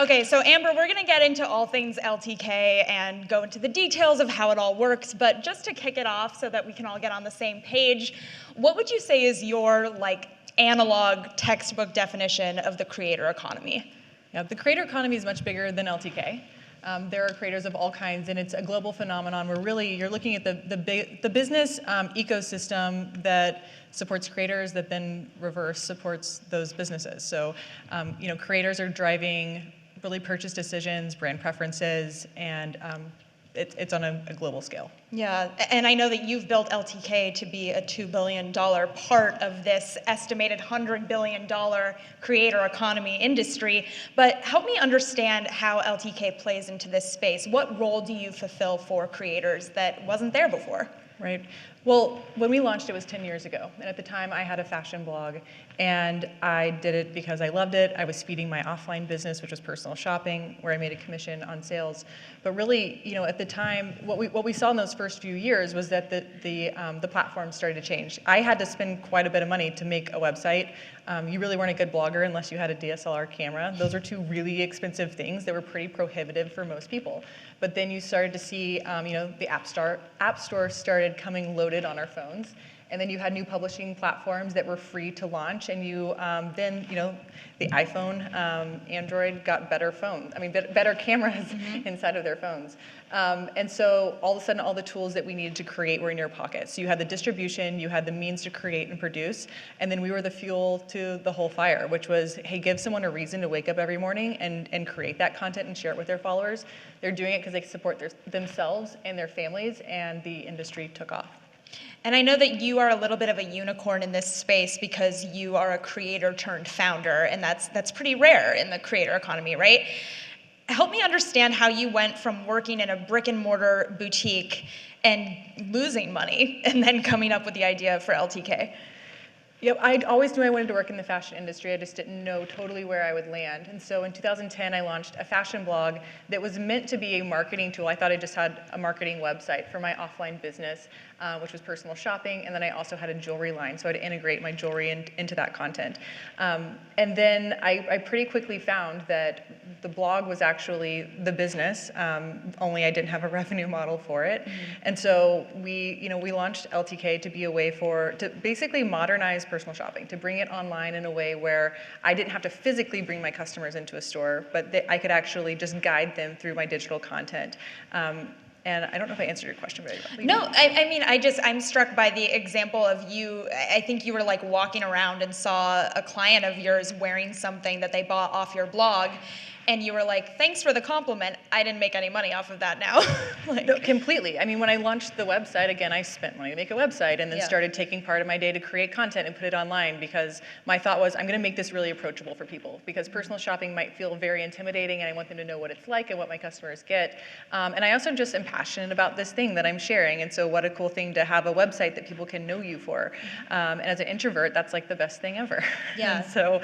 Okay, so Amber, we're going to get into all things LTK and go into the details of how it all works, but just to kick it off so that we can all get on the same page, what would you say is your analog textbook definition of the creator economy? Yeah, the creator economy is much bigger than LTK. There are creators of all kinds, and it's a global phenomenon where really you're looking at the business ecosystem that supports creators that then reverse supports those businesses. So, creators are driving really purchase decisions, brand preferences, and it's on a global scale. Yeah, and I know that you've built LTK to be a $2 billion part of this estimated $100 billion creator economy industry, but help me understand how LTK plays into this space. What role do you fulfill for creators that wasn't there before? Right. Well, when we launched, it was 10 years ago. And at the time, I had a fashion blog. And I did it because I loved it. I was feeding my offline business, which was personal shopping, where I made a commission on sales. But really, at the time, what we saw in those first few years was that the platform started to change. I had to spend quite a bit of money to make a website. You really weren't a good blogger unless you had a DSLR camera. Those are two really expensive things that were pretty prohibitive for most people. But then you started to see, the App Store started coming loaded on our phones. And then you had new publishing platforms that were free to launch, and the iPhone, Android got better phones. Better cameras inside of their phones. And so all of a sudden, all the tools that we needed to create were in your pocket. So you had the distribution, you had the means to create and produce, and then we were the fuel to the whole fire, which was, hey, give someone a reason to wake up every morning and create that content and share it with their followers. They're doing it because they support themselves and their families, and the industry took off. And I know that you are a little bit of a unicorn in this space because you are a creator turned founder, and that's pretty rare in the creator economy, right? Help me understand how you went from working in a brick and mortar boutique and losing money and then coming up with the idea for LTK. Yep, I always knew I wanted to work in the fashion industry. I just didn't know totally where I would land. And so in 2010, I launched a fashion blog that was meant to be a marketing tool. I thought I just had a marketing website for my offline business, which was personal shopping. And then I also had a jewelry line, so I'd integrate my jewelry into that content. And then I pretty quickly found that the blog was actually the business, only I didn't have a revenue model for it. Mm-hmm. And so we launched LTK to be a way to basically modernize personal shopping, to bring it online in a way where I didn't have to physically bring my customers into a store, but I could actually just guide them through my digital content. And I don't know if I answered your question very well. No, I'm struck by the example of you. I think you were walking around and saw a client of yours wearing something that they bought off your blog. And you were like, thanks for the compliment. I didn't make any money off of that now. No, completely. When I launched the website, again, I spent money to make a website and then started taking part of my day to create content and put it online because my thought was, I'm going to make this really approachable for people because personal shopping might feel very intimidating and I want them to know what it's like and what my customers get. And I also just am passionate about this thing that I'm sharing. And so what a cool thing to have a website that people can know you for. And as an introvert, that's the best thing ever. Yeah. And so,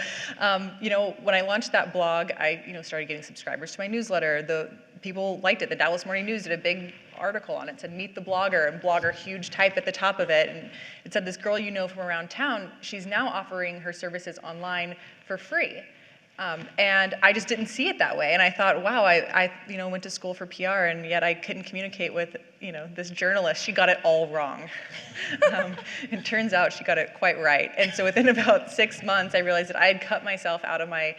when I launched that blog, I started getting subscribers to my newsletter. The people liked it. The Dallas Morning News did a big article on it. It said, meet the blogger, and blogger, huge type at the top of it. And it said, this girl you know from around town, she's now offering her services online for free. And I just didn't see it that way. And I thought, wow, I went to school for PR, and yet I couldn't communicate with, this journalist. She got it all wrong. It turns out she got it quite right. And so within about 6 months, I realized that I had cut myself out of my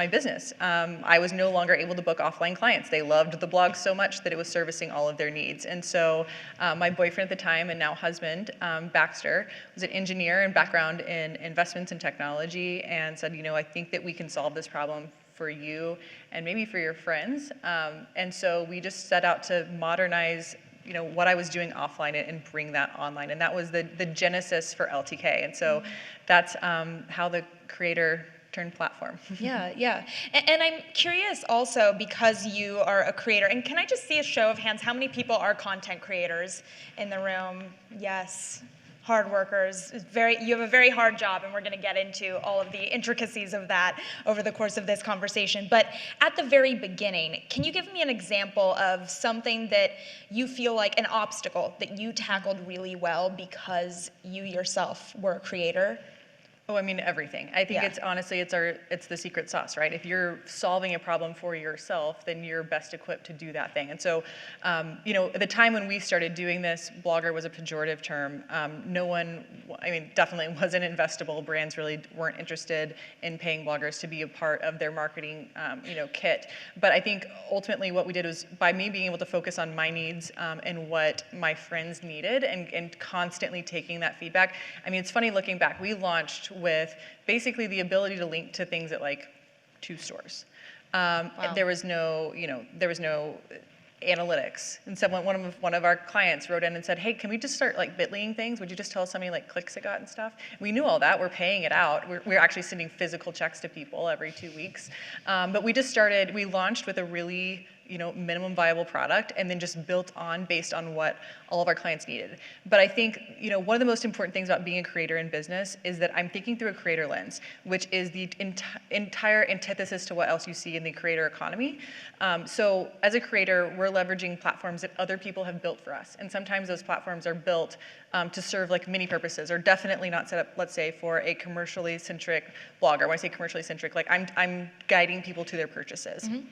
business. I was no longer able to book offline clients. They loved the blog so much that it was servicing all of their needs. And so my boyfriend at the time and now husband, Baxter, was an engineer and background in investments and technology, and said, I think that we can solve this problem for you and maybe for your friends. And so we just set out to modernize what I was doing offline and bring that online. And that was the genesis for LTK. And so that's how the creator turned platform. Yeah. And I'm curious also, because you are a creator, and can I just see a show of hands, how many people are content creators in the room? Yes. Hard workers. You have a very hard job, and we're going to get into all of the intricacies of that over the course of this conversation. But at the very beginning, can you give me an example of something that you feel like an obstacle that you tackled really well because you yourself were a creator? Oh, I mean everything. I think Yeah. it's honestly it's the secret sauce, right? If you're solving a problem for yourself, then you're best equipped to do that thing. And so, at the time when we started doing this, blogger was a pejorative term. No one, I mean, definitely wasn't investable. Brands really weren't interested in paying bloggers to be a part of their marketing, kit. But I think ultimately what we did was by me being able to focus on my needs and what my friends needed, and constantly taking that feedback. I mean, it's funny looking back. We launched with basically the ability to link to things at like 2 stores. Wow. There was no analytics. And someone, one of our clients wrote in and said, hey, can we just start like bitlying things? Would you just tell us how many like clicks it got and stuff? We knew all that. We're paying it out. We're actually sending physical checks to people every 2 weeks. But we launched with a really minimum viable product, and then just built on based on what all of our clients needed. But I think, one of the most important things about being a creator in business is that I'm thinking through a creator lens, which is the entire antithesis to what else you see in the creator economy. So as a creator, we're leveraging platforms that other people have built for us. And sometimes those platforms are built to serve like many purposes, or definitely not set up, let's say, for a commercially centric blogger. When I say commercially centric, like I'm guiding people to their purchases. Mm-hmm.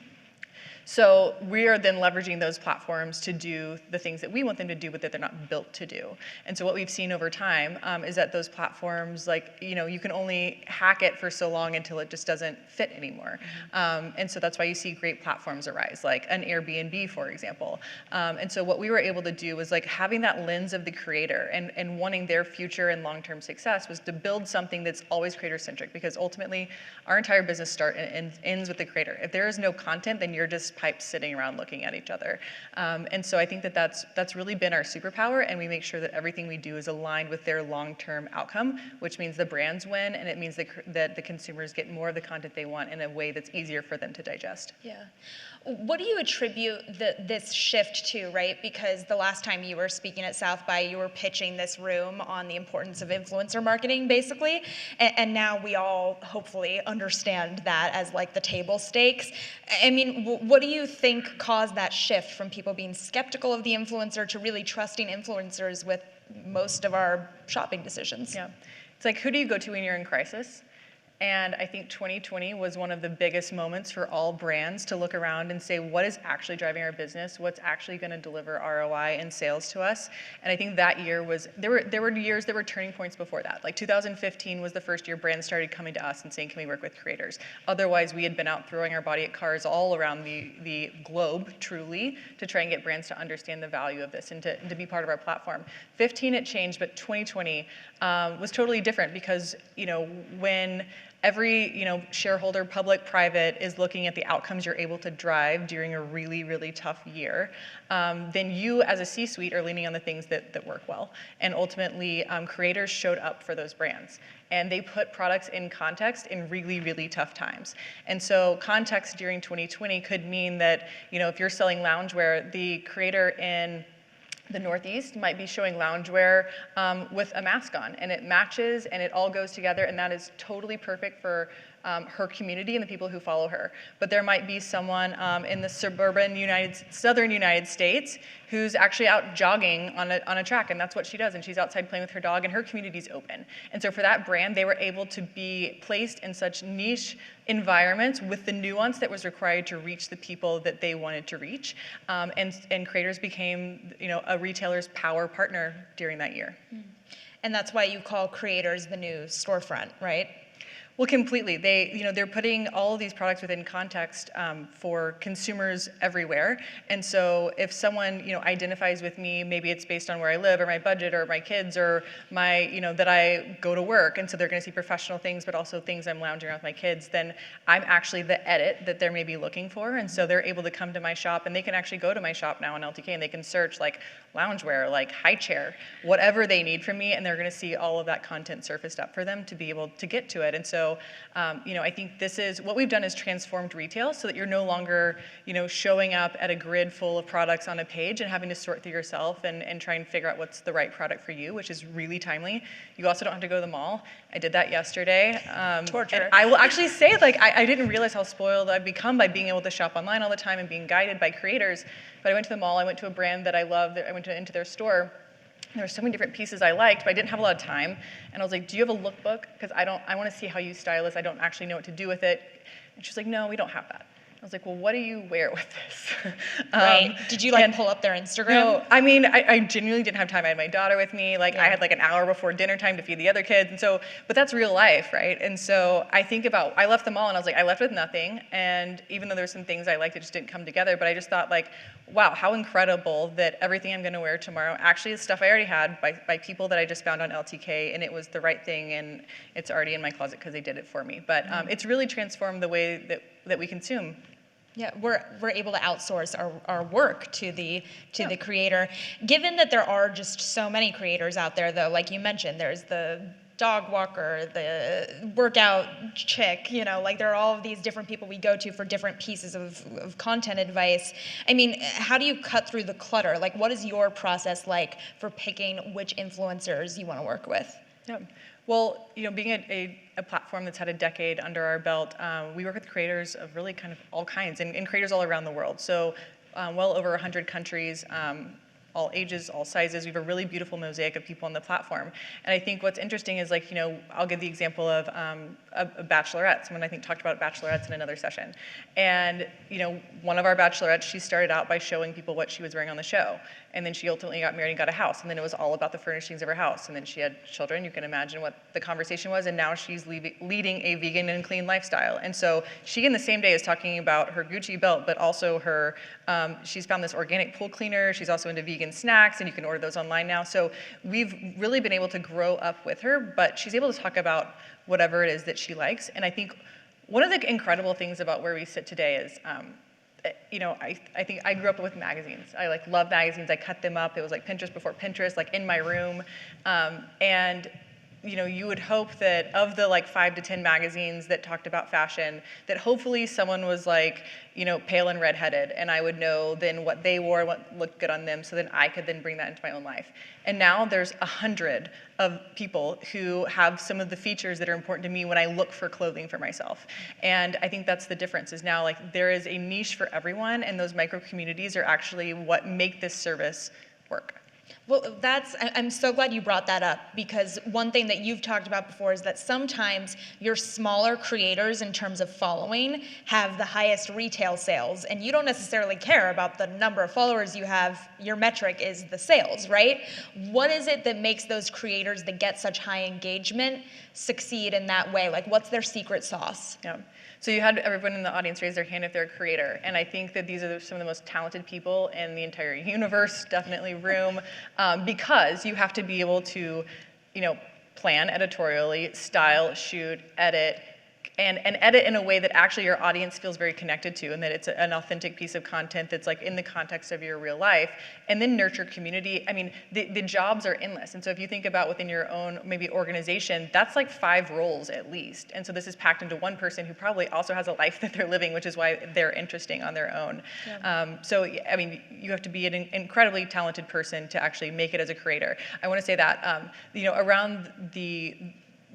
So we are then leveraging those platforms to do the things that we want them to do, but that they're not built to do. And so what we've seen over time is that those platforms, you can only hack it for so long until it just doesn't fit anymore. And so that's why you see great platforms arise, like an Airbnb, for example. And so what we were able to do was like having that lens of the creator and wanting their future and long-term success was to build something that's always creator-centric, because ultimately our entire business starts and ends with the creator. If there is no content, then you're just pipes sitting around looking at each other. And so I think that's really been our superpower, and we make sure that everything we do is aligned with their long-term outcome, which means the brands win, and it means that the consumers get more of the content they want in a way that's easier for them to digest. Yeah. What do you attribute this shift to, right? Because the last time you were speaking at South by, you were pitching this room on the importance of influencer marketing, basically. And now we all hopefully understand that as like the table stakes. I mean, what do you think caused that shift from people being skeptical of the influencer to really trusting influencers with most of our shopping decisions? Yeah. It's like, who do you go to when you're in crisis? And I think 2020 was one of the biggest moments for all brands to look around and say, what is actually driving our business? What's actually going to deliver ROI and sales to us? And I think that year there were years, there were turning points before that. Like 2015 was the first year brands started coming to us and saying, can we work with creators? Otherwise, we had been out throwing our body at cars all around the globe, truly, to try and get brands to understand the value of this and to be part of our platform. 15, it changed, but 2020 was totally different, because, when every shareholder, public, private, is looking at the outcomes you're able to drive during a really, really tough year, then you as a C-suite are leaning on the things that work well. And ultimately, creators showed up for those brands. And they put products in context in really, really tough times. And so context during 2020 could mean that, if you're selling loungewear, the creator in the Northeast might be showing loungewear with a mask on, and it matches and it all goes together, and that is totally perfect for her community and the people who follow her. But there might be someone in the southern United States who's actually out jogging on a track, and that's what she does, and she's outside playing with her dog, and her community's open. And so for that brand, they were able to be placed in such niche environments with the nuance that was required to reach the people that they wanted to reach, and creators became, a retailer's power partner during that year. And that's why you call creators the new storefront, right? Well, completely. They're putting all of these products within context for consumers everywhere. And so if someone, identifies with me, maybe it's based on where I live or my budget or my kids or my, that I go to work. And so they're going to see professional things, but also things I'm lounging around with my kids. Then I'm actually the edit that they're maybe looking for. And so they're able to come to my shop, and they can actually go to my shop now on LTK, and they can search like loungewear, like high chair, whatever they need from me. And they're going to see all of that content surfaced up for them to be able to get to it. And so I think what we've done is transformed retail so that you're no longer, showing up at a grid full of products on a page and having to sort through yourself and try and figure out what's the right product for you, which is really timely. You also don't have to go to the mall. I did that yesterday. Torture. And I will actually say, I didn't realize how spoiled I've become by being able to shop online all the time and being guided by creators. But I went to the mall. I went to a brand that I love. I went into their store. There were so many different pieces I liked, but I didn't have a lot of time. And I was like, do you have a lookbook? Because I want to see how you style this. I don't actually know what to do with it. And she's like, no, we don't have that. I was like, well, what do you wear with this? Right. Did you like pull up their Instagram? No, I mean, I genuinely didn't have time. I had my daughter with me. Like, I had like an hour before dinner time to feed the other kids. And so, but that's real life, right? And so I think about, I left them all and I was like, I left with nothing. And even though there were some things I liked, it just didn't come together. But I just thought like, wow, how incredible that everything I'm gonna wear tomorrow actually is stuff I already had by people that I just found on LTK, and it was the right thing, and it's already in my closet because they did it for me. But it's really transformed the way that we consume. Yeah, we're able to outsource our work to the creator. Given that there are just so many creators out there, though, like you mentioned, there's the dog walker, the workout chick, like there are all of these different people we go to for different pieces of content advice. I mean, how do you cut through the clutter? Like, what is your process like for picking which influencers you want to work with? Yeah. Well, being a platform that's had a decade under our belt, we work with creators of really kind of all kinds, and creators all around the world. So well over 100 countries, all ages, all sizes. We have a really beautiful mosaic of people on the platform. And I think what's interesting is, like, I'll give the example of a bachelorette. Someone I think talked about bachelorettes in another session. And one of our bachelorettes, she started out by showing people what she was wearing on the show. And then she ultimately got married and got a house. And then it was all about the furnishings of her house. And then she had children. You can imagine what the conversation was. And now she's leading a vegan and clean lifestyle. And so she, in the same day, is talking about her Gucci belt, but also her, she's found this organic pool cleaner. She's also into vegan snacks, and you can order those online now. So we've really been able to grow up with her, but she's able to talk about whatever it is that she likes. And I think one of the incredible things about where we sit today is, I think I grew up with magazines. I love magazines. I cut them up. It was like Pinterest before Pinterest, like in my room. And you would hope that of the 5 to 10 magazines that talked about fashion, that hopefully someone was pale and redheaded, and I would know then what they wore, what looked good on them, so then I could then bring that into my own life. And now there's 100 of people who have some of the features that are important to me when I look for clothing for myself. And I think that's the difference, is now there is a niche for everyone, and those micro communities are actually what make this service work. Well, I'm so glad you brought that up, because one thing that you've talked about before is that sometimes your smaller creators in terms of following have the highest retail sales, and you don't necessarily care about the number of followers you have. Your metric is the sales, right? What is it that makes those creators that get such high engagement succeed in that way? What's their secret sauce? Yeah. So you had everyone in the audience raise their hand if they're a creator, and I think that these are some of the most talented people in the entire universe, definitely room, because you have to be able to, plan editorially, style, shoot, edit, and edit in a way that actually your audience feels very connected to, and that it's an authentic piece of content that's in the context of your real life, and then nurture community. I mean, the jobs are endless. And so if you think about within your own maybe organization, that's 5 roles at least. And so this is packed into one person who probably also has a life that they're living, which is why they're interesting on their own. Yeah. So, I mean, you have to be an incredibly talented person to actually make it as a creator. I want to say that, around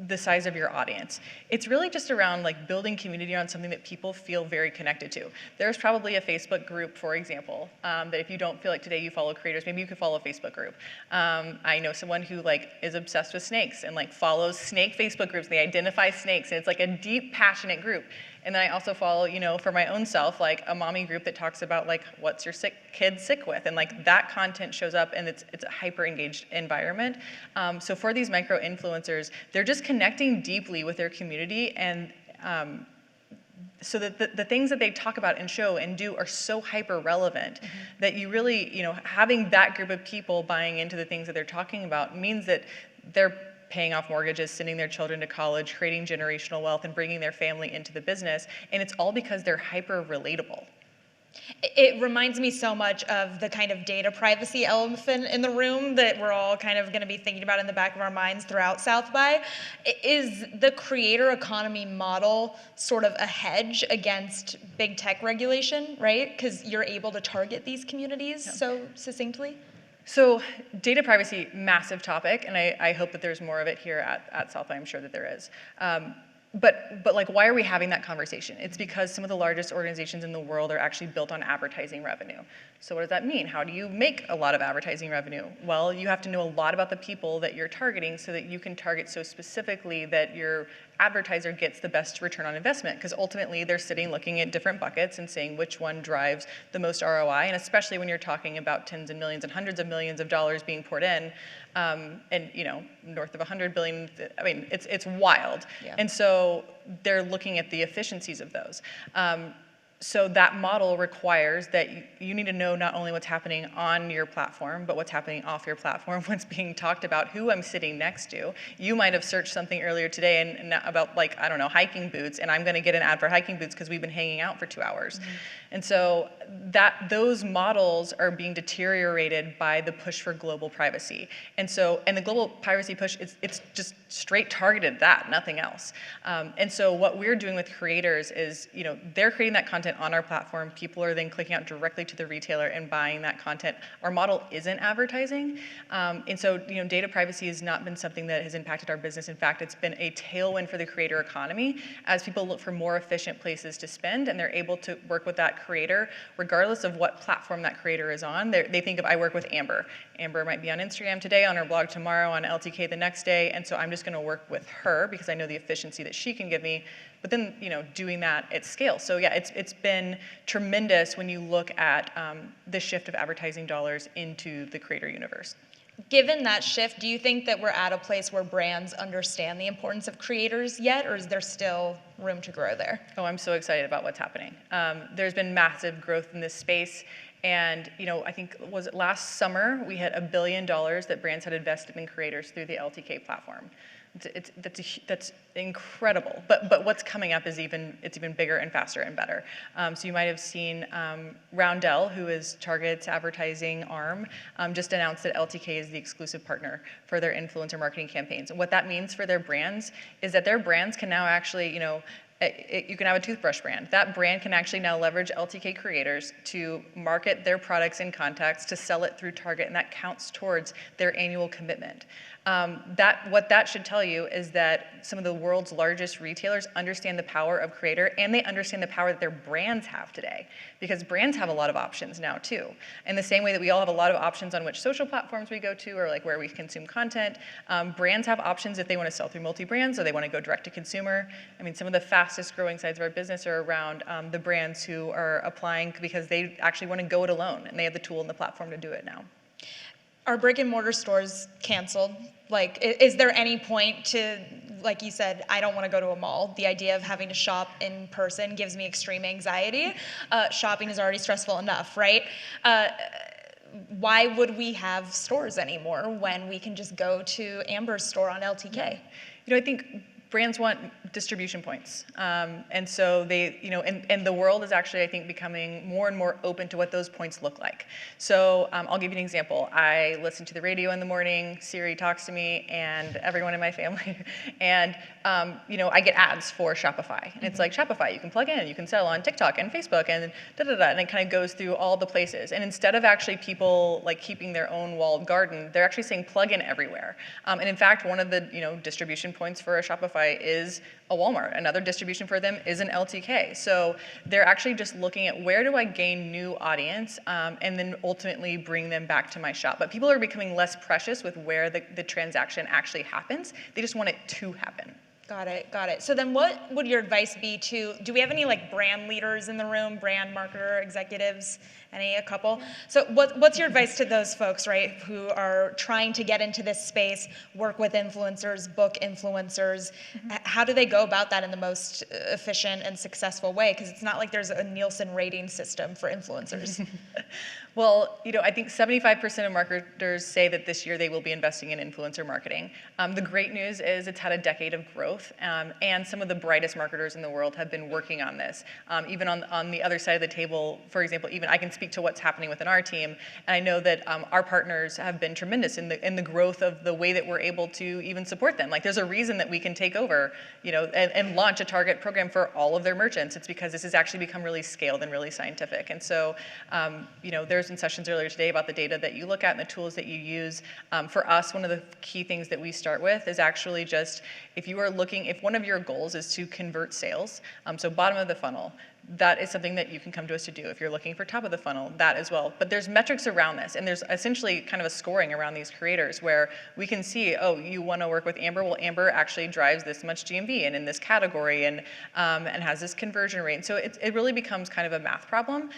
the size of your audience. It's really just around building community around something that people feel very connected to. There's probably a Facebook group, for example, that if you don't feel like today you follow creators, maybe you could follow a Facebook group. I know someone who is obsessed with snakes and follows snake Facebook groups. They identify snakes, and it's a deep, passionate group. And then I also follow, for my own self, a mommy group that talks about what's your kid sick with, and that content shows up, and it's a hyper engaged environment. So for these micro influencers, they're just connecting deeply with their community, and so that the things that they talk about and show and do are so hyper relevant that you really, having that group of people buying into the things that they're talking about means that they're paying off mortgages, sending their children to college, creating generational wealth, and bringing their family into the business. And it's all because they're hyper relatable. It reminds me so much of the kind of data privacy elephant in the room that we're all kind of going to be thinking about in the back of our minds throughout South by. Is the creator economy model sort of a hedge against big tech regulation, right? Because you're able to target these communities so succinctly? So data privacy, massive topic, and I hope that there's more of it here at South by. I'm sure that there is. but like, why are we having that conversation? It's because some of the largest organizations in the world are actually built on advertising revenue. So what does that mean? How do you make a lot of advertising revenue? Well, you have to know a lot about the people that you're targeting so that you can target so specifically that your advertiser gets the best return on investment, because ultimately they're sitting looking at different buckets and saying which one drives the most ROI, and especially when you're talking about tens of millions and hundreds of millions of dollars being poured in, and north of 100 billion, I mean, it's wild. Yeah. And so they're looking at the efficiencies of those. So that model requires that you need to know not only what's happening on your platform, but what's happening off your platform, what's being talked about, who I'm sitting next to. You might have searched something earlier today and about, like, I don't know, hiking boots, and I'm going to get an ad for hiking boots because we've been hanging out for 2 hours. Mm-hmm. And so those models are being deteriorated by the push for global privacy. And the global privacy push, it's just straight targeted that, nothing else. And so what we're doing with creators is, they're creating that content on our platform. People are then clicking out directly to the retailer and buying that content. Our model isn't advertising. And so, data privacy has not been something that has impacted our business. In fact, it's been a tailwind for the creator economy as people look for more efficient places to spend, and they're able to work with that creator regardless of what platform that creator is on. They think of, I work with Amber. Amber might be on Instagram today, on her blog tomorrow, on LTK the next day, and so I'm just going to work with her because I know the efficiency that she can give me. But then, doing that at scale. So yeah, it's been tremendous when you look at the shift of advertising dollars into the creator universe. Given that shift, do you think that we're at a place where brands understand the importance of creators yet, or is there still room to grow there? Oh, I'm so excited about what's happening. There's been massive growth in this space. And I think, was it last summer, we had $1 billion that brands had invested in creators through the LTK platform. That's incredible. But what's coming up is it's even bigger and faster and better. So you might have seen Roundel, who is Target's advertising arm, just announced that LTK is the exclusive partner for their influencer marketing campaigns. And what that means for their brands is that their brands can now actually, you can have a toothbrush brand. That brand can actually now leverage LTK creators to market their products in context, to sell it through Target, and that counts towards their annual commitment. What that should tell you is that some of the world's largest retailers understand the power of creator, and they understand the power that their brands have today, because brands have a lot of options now too. In the same way that we all have a lot of options on which social platforms we go to, or like where we consume content, brands have options if they want to sell through multi-brands or they want to go direct to consumer. I mean, some of the fastest growing sides of our business are around the brands who are applying because they actually want to go it alone, and they have the tool and the platform to do it now. Are brick and mortar stores canceled? Like, is there any point to, like you said, I don't want to go to a mall. The idea of having to shop in person gives me extreme anxiety. Shopping is already stressful enough, right? Why would we have stores anymore when we can just go to Amber's store on LTK? I think brands want distribution points. And so they, and the world is actually, I think, becoming more and more open to what those points look like. So I'll give you an example. I listen to the radio in the morning, Siri talks to me, and everyone in my family. And, I get ads for Shopify. And it's like, Shopify, you can plug in, you can sell on TikTok and Facebook and da-da-da. And it kind of goes through all the places. And instead of actually people like keeping their own walled garden, they're actually saying plug in everywhere. And in fact, one of the, distribution points for a Shopify is a Walmart. Another distribution for them is an LTK. So they're actually just looking at where do I gain new audience and then ultimately bring them back to my shop. But people are becoming less precious with where the transaction actually happens. They just want it to happen. Got it. So then what would your advice be do we have any like brand leaders in the room, brand marketer executives, a couple? So what's your advice to those folks, right, who are trying to get into this space, work with influencers, book influencers? Mm-hmm. How do they go about that in the most efficient and successful way? Because it's not like there's a Nielsen rating system for influencers. Well, I think 75% of marketers say that this year they will be investing in influencer marketing. The great news is it's had a decade of growth, and some of the brightest marketers in the world have been working on this. Even on the other side of the table, for example, even I can speak to what's happening within our team, and I know that our partners have been tremendous in the growth of the way that we're able to even support them. Like, there's a reason that we can take over, and launch a Target program for all of their merchants. It's because this has actually become really scaled and really scientific. And so, there's been sessions earlier today about the data that you look at and the tools that you use. For us, one of the key things that we start with is actually just, if you are looking looking, if one of your goals is to convert sales, so bottom of the funnel, that is something that you can come to us to do. If you're looking for top of the funnel, that as well. But there's metrics around this, and there's essentially kind of a scoring around these creators where we can see, oh, you want to work with Amber? Well, Amber actually drives this much GMV and in this category and has this conversion rate. So it really becomes kind of a math problem.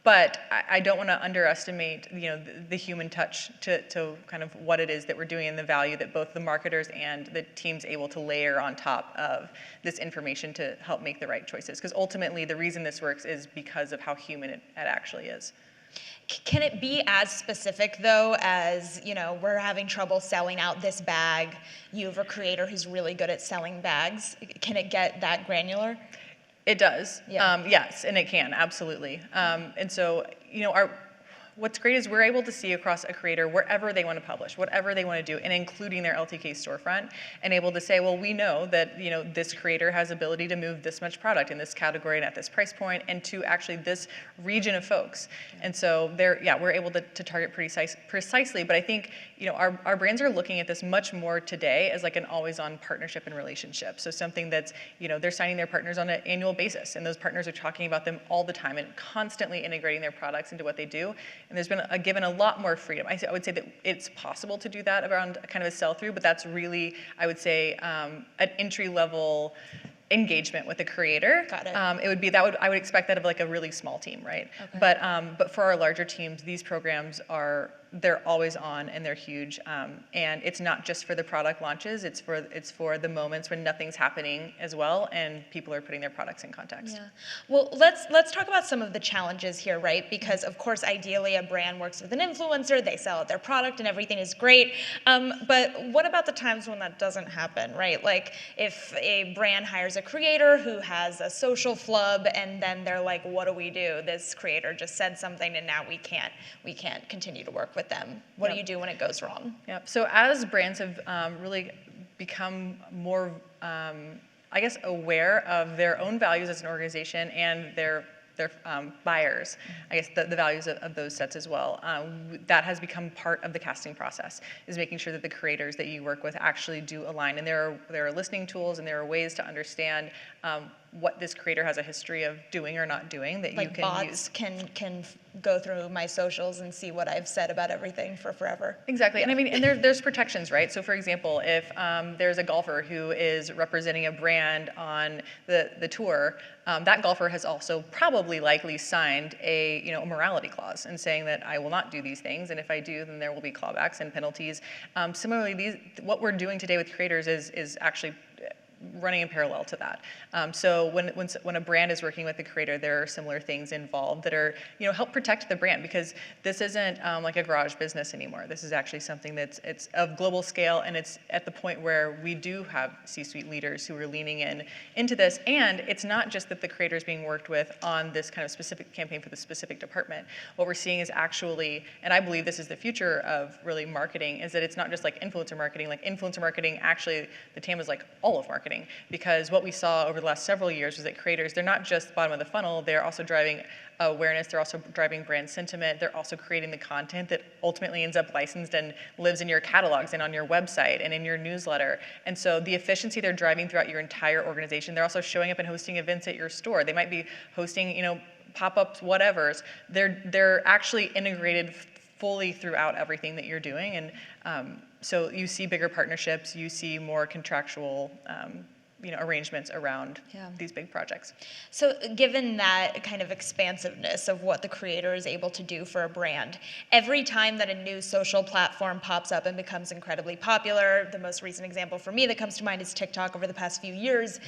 But I don't want to underestimate, the human touch to kind of what it is that we're doing and the value that both the marketers and the team's able to layer on top of this information to help make the right choices. Because ultimately, the reason this works is because of how human it actually is. Can it be as specific, though, as, we're having trouble selling out this bag, you have a creator who's really good at selling bags? Can it get that granular? It does. Yeah. Yes, and it can, absolutely. And so, what's great is we're able to see across a creator wherever they want to publish, whatever they want to do, and including their LTK storefront, and able to say, well, we know that this creator has ability to move this much product in this category and at this price point, and to actually this region of folks. And so we're able to target precisely. But I think our brands are looking at this much more today as like an always-on partnership and relationship. So something that's they're signing their partners on an annual basis, and those partners are talking about them all the time and constantly integrating their products into what they do. And there's been given a lot more freedom. I would say that it's possible to do that around kind of a sell-through, but that's really, I would say, an entry-level engagement with a creator. Got it. I would expect that of like a really small team, right? Okay. But for our larger teams, these programs they're always on and they're huge. And it's not just for the product launches, it's for the moments when nothing's happening as well and people are putting their products in context. Yeah. Well, let's talk about some of the challenges here, right? Because of course, ideally a brand works with an influencer, they sell out their product and everything is great. But what about the times when that doesn't happen, right? Like if a brand hires a creator who has a social flub and then they're like, what do we do? This creator just said something and now we can't continue to work with them. What do you do when it goes wrong? Yep. So as brands have really become more, aware of their own values as an organization and their buyers, I guess the values of those sets as well. That has become part of the casting process, is making sure that the creators that you work with actually do align. And there are listening tools and there are ways to understand what this creator has a history of doing or not doing that you can bots use. can go through my socials and see what I've said about everything for forever. Exactly, and there's protections, right? So for example, if there's a golfer who is representing a brand on the tour, that golfer has also probably likely signed a morality clause and saying that I will not do these things, and if I do, then there will be clawbacks and penalties. Similarly, what we're doing today with creators is actually running in parallel to that. So when a brand is working with a creator, there are similar things involved that are help protect the brand, because this isn't like a garage business anymore. This is actually something it's of global scale, and it's at the point where we do have C-suite leaders who are leaning into this. And it's not just that the creator is being worked with on this kind of specific campaign for the specific department. What we're seeing is actually, and I believe this is the future of really marketing, is that it's not just like influencer marketing. Like influencer marketing, actually, the TAM is like all of marketing. Because what we saw over the last several years was that creators, they're not just bottom of the funnel, they're also driving awareness, they're also driving brand sentiment, they're also creating the content that ultimately ends up licensed and lives in your catalogs and on your website and in your newsletter. And so the efficiency they're driving throughout your entire organization, they're also showing up and hosting events at your store. They might be hosting, pop-ups, whatevers. They're actually integrated fully throughout everything that you're doing. And so you see bigger partnerships, you see more contractual arrangements around these big projects. So given that kind of expansiveness of what the creator is able to do for a brand, every time that a new social platform pops up and becomes incredibly popular, the most recent example for me that comes to mind is TikTok over the past few years,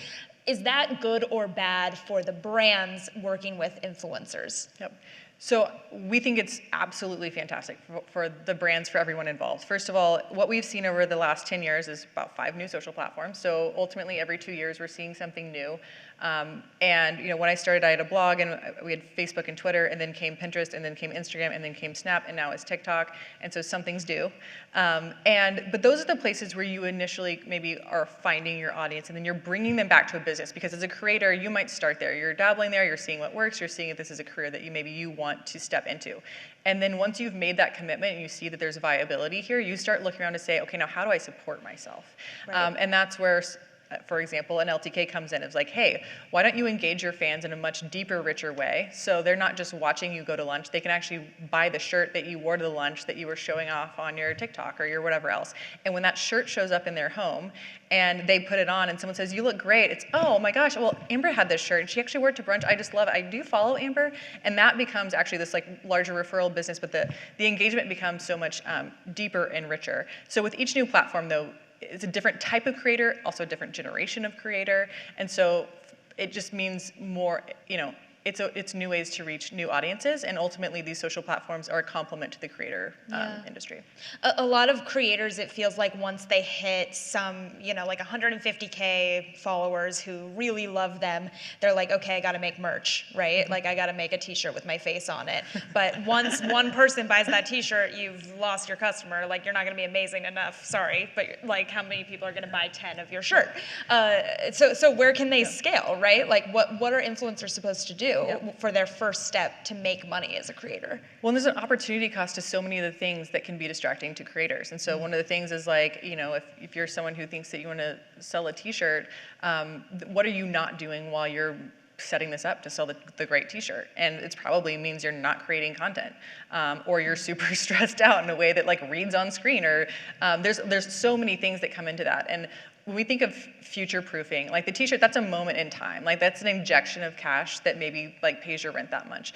is that good or bad for the brands working with influencers? Yep. So we think it's absolutely fantastic for the brands, for everyone involved. First of all, what we've seen over the last 10 years is about 5 new social platforms. So ultimately, every 2 years, we're seeing something new. And when I started, I had a blog, and we had Facebook and Twitter, and then came Pinterest, and then came Instagram, and then came Snap, and now it's TikTok. And so something's due. But those are the places where you initially maybe are finding your audience, and then you're bringing them back to a business. Because as a creator, you might start there. You're dabbling there. You're seeing what works. You're seeing if this is a career that you want to step into. And then once you've made that commitment and you see that there's viability here, you start looking around to say, okay, now how do I support myself? Right. And that's where for example, an LTK comes in, it's like, hey, why don't you engage your fans in a much deeper, richer way? So they're not just watching you go to lunch, they can actually buy the shirt that you wore to the lunch that you were showing off on your TikTok or your whatever else. And when that shirt shows up in their home and they put it on and someone says, you look great, it's, oh my gosh, well, Amber had this shirt and she actually wore it to brunch, I just love it. I do follow Amber. And that becomes actually this like larger referral business, but the engagement becomes so much deeper and richer. So with each new platform though, it's a different type of creator, also a different generation of creator. And so it just means more, it's new ways to reach new audiences, and ultimately these social platforms are a complement to the creator industry. A lot of creators, it feels like once they hit some, like 150K followers who really love them, they're like, okay, I gotta make merch, right? Like I gotta make a t-shirt with my face on it. But once one person buys that t-shirt, you've lost your customer. Like you're not gonna be amazing enough, sorry, but like how many people are gonna buy 10 of your shirt? So where can they scale, right? Like what are influencers supposed to do for their first step to make money as a creator? Well, there's an opportunity cost to so many of the things that can be distracting to creators. And so one of the things is like, if you're someone who thinks that you want to sell a t-shirt, what are you not doing while you're setting this up to sell the great t-shirt? And it probably means you're not creating content, or you're super stressed out in a way that like reads on screen, or there's so many things that come into that. And when we think of future proofing, like the t-shirt, that's a moment in time. Like that's an injection of cash that maybe like pays your rent that month.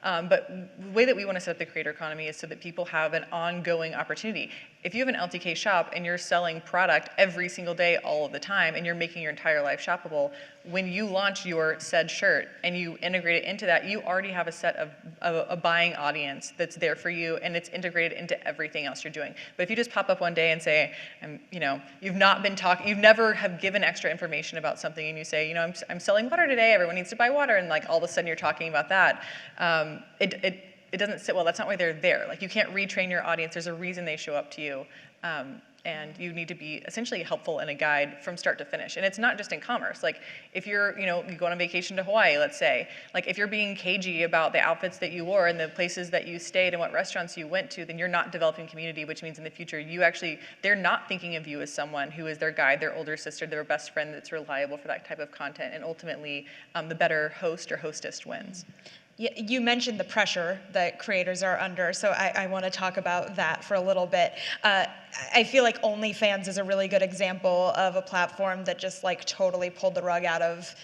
But the way that we want to set up the creator economy is so that people have an ongoing opportunity. If you have an LTK shop and you're selling product every single day, all of the time, and you're making your entire life shoppable, when you launch your said shirt and you integrate it into that, you already have a set of a buying audience that's there for you, and it's integrated into everything else you're doing. But if you just pop up one day and say, you've not been talking, you've never have given extra information about something, and you say, I'm selling water today, everyone needs to buy water, and like all of a sudden you're talking about that, it doesn't sit well. That's not why they're there. Like you can't retrain your audience. There's a reason they show up to you. And you need to be essentially helpful and a guide from start to finish. And it's not just in commerce. Like if you're, you go on a vacation to Hawaii, let's say, like if you're being cagey about the outfits that you wore and the places that you stayed and what restaurants you went to, then you're not developing community, which means in the future, they're not thinking of you as someone who is their guide, their older sister, their best friend that's reliable for that type of content. And ultimately, the better host or hostess wins. You mentioned the pressure that creators are under, so I want to talk about that for a little bit. I feel like OnlyFans is a really good example of a platform that just like totally pulled the rug out of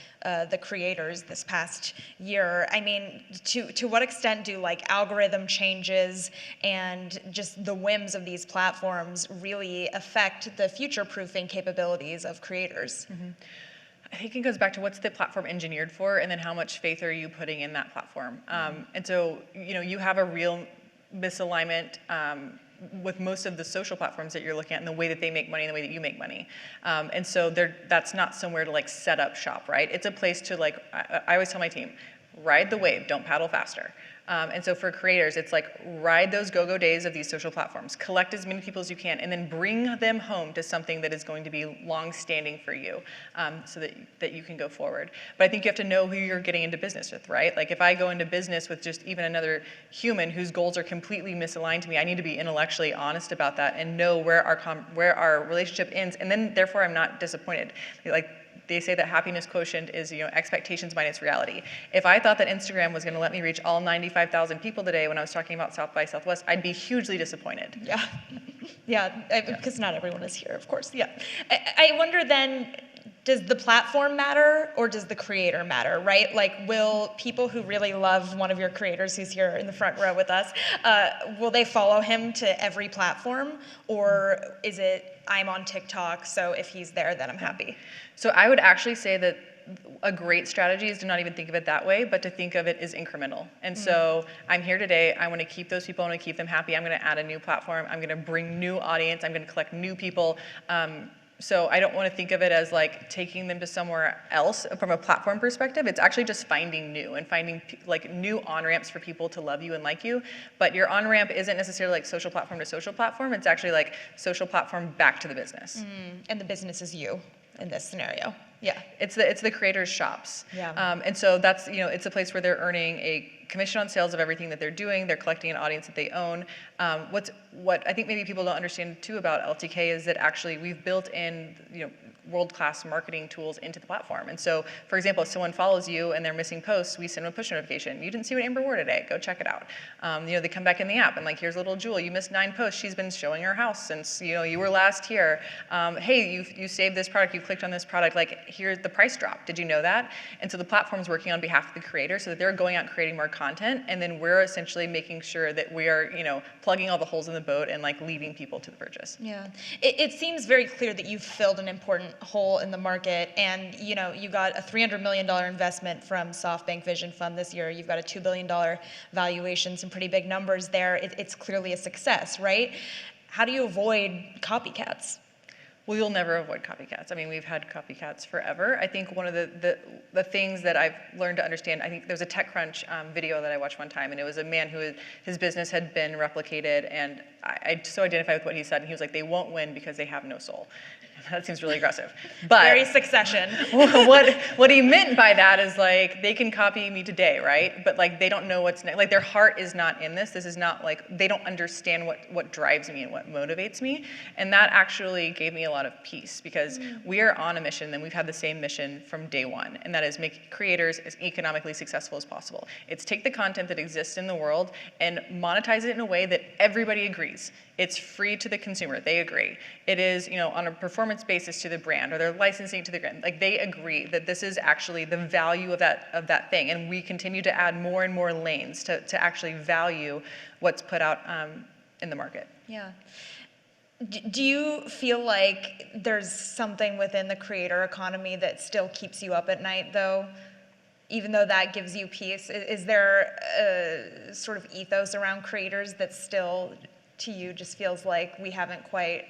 the creators this past year. I mean, to what extent do like algorithm changes and just the whims of these platforms really affect the future-proofing capabilities of creators? Mm-hmm. I think it goes back to what's the platform engineered for, and then how much faith are you putting in that platform. And so, you have a real misalignment with most of the social platforms that you're looking at, and the way that they make money and the way that you make money. And so that's not somewhere to like set up shop, right? It's a place to like, I always tell my team, ride the wave, don't paddle faster. And so for creators, it's like ride those go-go days of these social platforms, collect as many people as you can, and then bring them home to something that is going to be long-standing for you, so that you can go forward. But I think you have to know who you're getting into business with, right? Like if I go into business with just even another human whose goals are completely misaligned to me, I need to be intellectually honest about that and know where our relationship ends, and then therefore I'm not disappointed. Like, they say that happiness quotient is expectations minus reality. If I thought that Instagram was going to let me reach all 95,000 people today when I was talking about South by Southwest, I'd be hugely disappointed. Yeah, because not everyone is here, of course. Yeah, I wonder then, does the platform matter or does the creator matter, right? Like, will people who really love one of your creators who's here in the front row with us, will they follow him to every platform? Or is it, I'm on TikTok, so if he's there, then I'm happy? So I would actually say that a great strategy is to not even think of it that way, but to think of it as incremental. And so I'm here today, I want to keep those people, I want to keep them happy, I'm going to add a new platform, I'm going to bring new audience, I'm going to collect new people. So I don't want to think of it as like taking them to somewhere else from a platform perspective. It's actually just finding new and finding like new on-ramps for people to love you and like you. But your on-ramp isn't necessarily like social platform to social platform. It's actually like social platform back to the business. And the business is you in this scenario. Yeah. It's the creators' shops. Yeah. And so that's, it's a place where they're earning a commission on sales of everything that they're doing. They're collecting an audience that they own. What I think maybe people don't understand too about LTK is that actually we've built in, world-class marketing tools into the platform. And so, for example, if someone follows you and they're missing posts, we send them a push notification. You didn't see what Amber wore today, go check it out. They come back in the app and like, here's little Jewel, you missed 9 posts. She's been showing her house since you were last here. Hey, you saved this product, you clicked on this product, like here's the price drop. Did you know that? And so the platform's working on behalf of the creator so that they're going out creating more content, and then we're essentially making sure that we are, plugging all the holes in the boat and like leading people to the purchase. Yeah, it seems very clear that you've filled an important hole in the market, and you got a $300 million investment from SoftBank Vision Fund this year. You've got a $2 billion valuation, some pretty big numbers there. It's clearly a success, right? How do you avoid copycats? Well, you'll never avoid copycats. I mean, we've had copycats forever. I think one of the things that I've learned to understand, I think there was a TechCrunch video that I watched one time, and it was a man who his business had been replicated, and I so identified with what he said, and he was like, they won't win because they have no soul. That seems really aggressive. But very Succession. what he meant by that is like, they can copy me today, right? But like, they don't know what's next. Like, their heart is not in this. This is not like, they don't understand what drives me and what motivates me. And that actually gave me a lot of peace, because we are on a mission, and we've had the same mission from day one. And that is make creators as economically successful as possible. It's take the content that exists in the world and monetize it in a way that everybody agrees. It's free to the consumer, they agree. It is, on a performance basis to the brand, or they're licensing to the brand. Like, they agree that this is actually the value of that thing. And we continue to add more and more lanes to actually value what's put out in the market. Yeah. Do you feel like there's something within the creator economy that still keeps you up at night, though? Even though that gives you peace, is there a sort of ethos around creators that still, to you, just feels like we haven't quite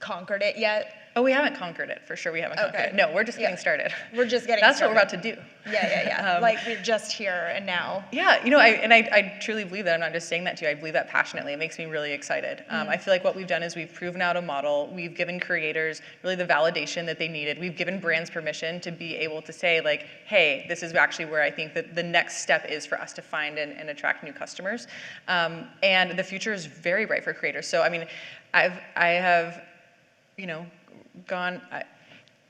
conquered it yet? Oh, we haven't conquered it, for sure we haven't conquered it. No, we're just getting started. We're just getting That's started. That's what we're about to do. Yeah. Like, we're just here and now. Yeah, I truly believe that. I'm not just saying that to you. I believe that passionately. It makes me really excited. I feel like what we've done is we've proven out a model. We've given creators really the validation that they needed. We've given brands permission to be able to say, like, hey, this is actually where I think that the next step is for us to find and attract new customers. And the future is very bright for creators. So, I mean, I have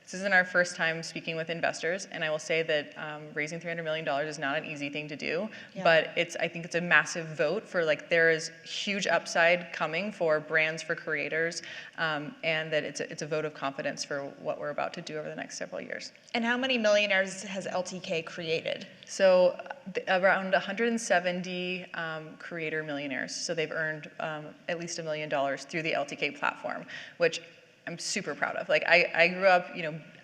this isn't our first time speaking with investors, and I will say that raising $300 million is not an easy thing to do, but I think it's a massive vote for, like, there is huge upside coming for brands, for creators, and that it's a vote of confidence for what we're about to do over the next several years. And how many millionaires has LTK created? So around 170 creator millionaires. So they've earned at least $1 million through the LTK platform, which I'm super proud of. Like, I grew up,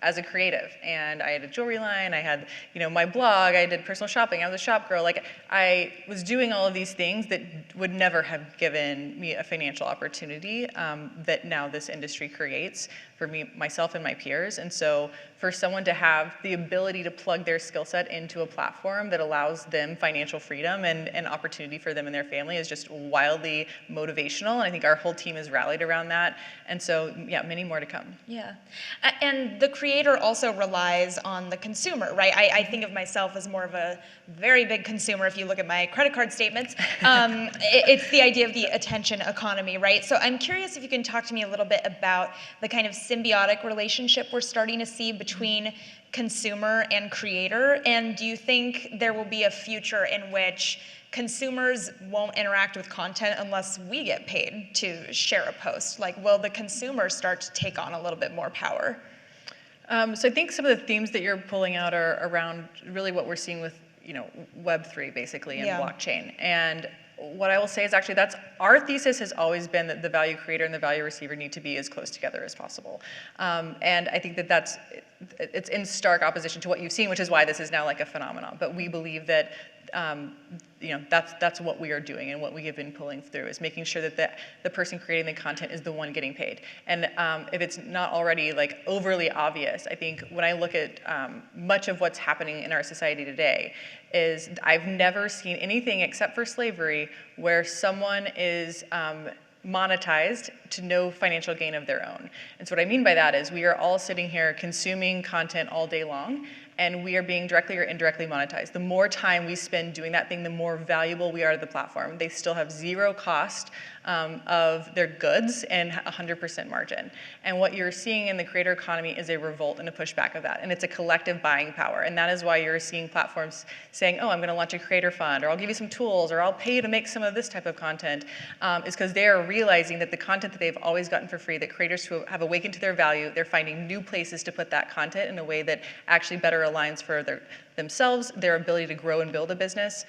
as a creative, and I had a jewelry line, I had, my blog, I did personal shopping, I was a shop girl. Like, I was doing all of these things that would never have given me a financial opportunity that now this industry creates for me, myself, and my peers. And so for someone to have the ability to plug their skill set into a platform that allows them financial freedom and opportunity for them and their family is just wildly motivational. And I think our whole team is rallied around that. And so, yeah, many more to come. Yeah. And the creator also relies on the consumer, right? I think of myself as more of a very big consumer if you look at my credit card statements. It's the idea of the attention economy, right? So I'm curious if you can talk to me a little bit about the kind of symbiotic relationship we're starting to see between consumer and creator. And do you think there will be a future in which consumers won't interact with content unless we get paid to share a post? Like, will the consumer start to take on a little bit more power? So I think some of the themes that you're pulling out are around really what we're seeing with, Web3 basically, and blockchain. And what I will say is actually that's our thesis has always been that the value creator and the value receiver need to be as close together as possible. And I think that it's in stark opposition to what you've seen, which is why this is now like a phenomenon. But we believe that that's what we are doing, and what we have been pulling through is making sure that the person creating the content is the one getting paid. And if it's not already like overly obvious, I think when I look at much of what's happening in our society today is I've never seen anything except for slavery where someone is monetized to no financial gain of their own. And so what I mean by that is we are all sitting here consuming content all day long, and we are being directly or indirectly monetized. The more time we spend doing that thing, the more valuable we are to the platform. They still have zero cost of their goods and 100% margin. And what you're seeing in the creator economy is a revolt and a pushback of that. And it's a collective buying power. And that is why you're seeing platforms saying, oh, I'm going to launch a creator fund, or I'll give you some tools, or I'll pay you to make some of this type of content, is because they are realizing that the content that they've always gotten for free, that creators who have awakened to their value, they're finding new places to put that content in a way that actually better aligns for themselves, their ability to grow and build a business.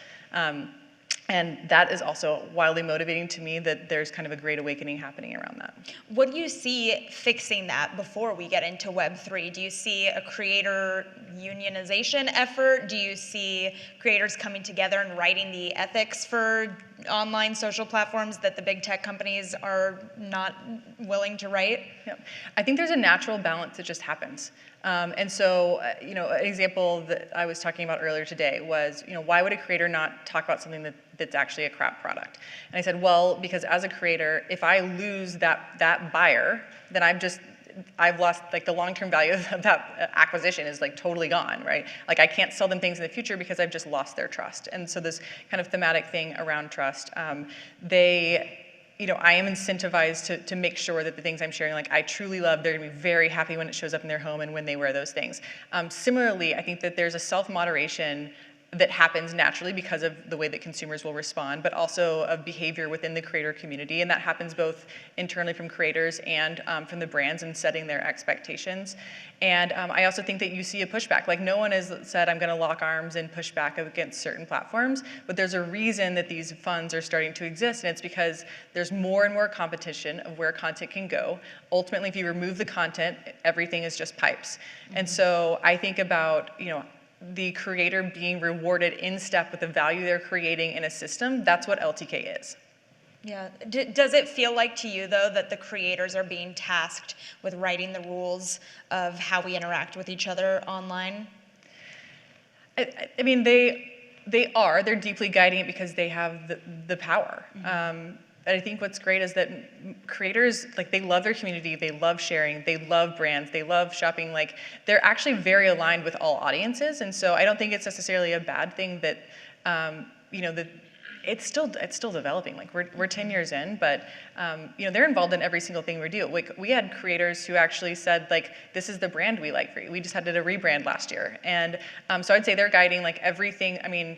And that is also wildly motivating to me, that there's kind of a great awakening happening around that. What do you see fixing that before we get into Web3? Do you see a creator unionization effort? Do you see creators coming together and writing the ethics for online social platforms that the big tech companies are not willing to write? Yeah. I think there's a natural balance that just happens. And so, an example that I was talking about earlier today was, why would a creator not talk about something that's actually a crap product? And I said, well, because as a creator, if I lose that buyer, then I've lost, like, the long-term value of that acquisition is, like, totally gone, right? Like, I can't sell them things in the future because I've just lost their trust. And so this kind of thematic thing around trust, I am incentivized to make sure that the things I'm sharing, like, I truly love, they're gonna be very happy when it shows up in their home and when they wear those things. Similarly, I think that there's a self-moderation that happens naturally because of the way that consumers will respond, but also of behavior within the creator community. And that happens both internally from creators and from the brands and setting their expectations. And I also think that you see a pushback. Like, no one has said, I'm gonna lock arms and push back against certain platforms, but there's a reason that these funds are starting to exist, and it's because there's more and more competition of where content can go. Ultimately, if you remove the content, everything is just pipes. Mm-hmm. And so I think about, the creator being rewarded in step with the value they're creating in a system. That's what LTK is. Yeah. Does it feel like to you, though, that the creators are being tasked with writing the rules of how we interact with each other online? I mean, they are. They're deeply guiding it because they have the power. Mm-hmm. And I think what's great is that creators, like, they love their community, they love sharing, they love brands, they love shopping. Like, they're actually very aligned with all audiences. And so I don't think it's necessarily a bad thing that, that it's still developing. Like, we're 10 years in, but they're involved in every single thing we do. Like, we had creators who actually said, like, this is the brand we like for you. We just did a rebrand last year. And so I'd say they're guiding, like, everything. I mean,